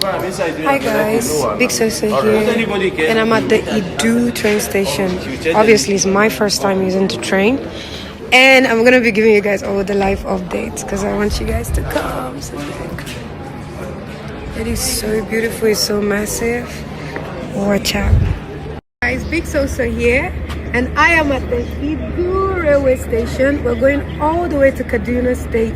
Hi guys, Big Sosa here, and I'm at the Idu train station. Obviously, it's my first time using the train, and I'm gonna be giving you guys all the live updates because I want you guys to come. So it is so beautiful, it's so massive. Watch out. Guys, Big Sosa here, and I am at the Idu railway station. We're going all the way to Kaduna State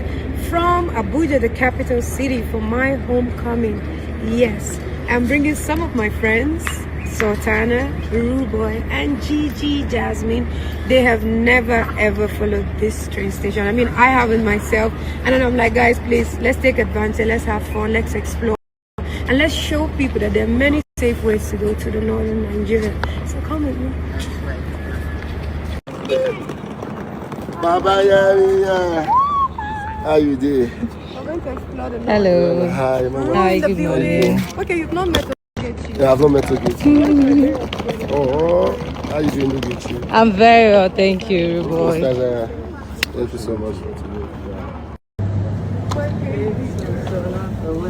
from Abuja, the capital city, for my homecoming. Yes, I'm bringing some of my friends, Sultana, Ruboy, and Gigi Jasmine. They have never ever followed this train station. I mean, I haven't myself. And then I'm like, guys, please, let's take advantage, let's have fun, let's explore, and let's show people that there are many safe ways to go to the northern Nigeria. So come with me. Baba Yaya, how you doing? Hello. Hi, Mama. Hi, good morning. Okay, you've not met Ogechi. Yeah, I've not met Ogechi. Oh, how you doing, Ogechi? I'm very well, thank you, boy. Thank you so much for today.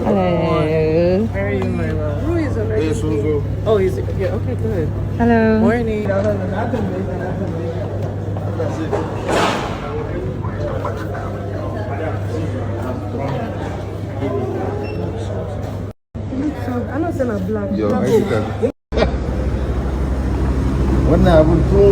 Hello. Where are you, my love? Who is already? Hey, Suzu. Oh, is it? Yeah, okay, good. Hello. Morning. I'm not saying I'm black. Yo, Mexican. What happened to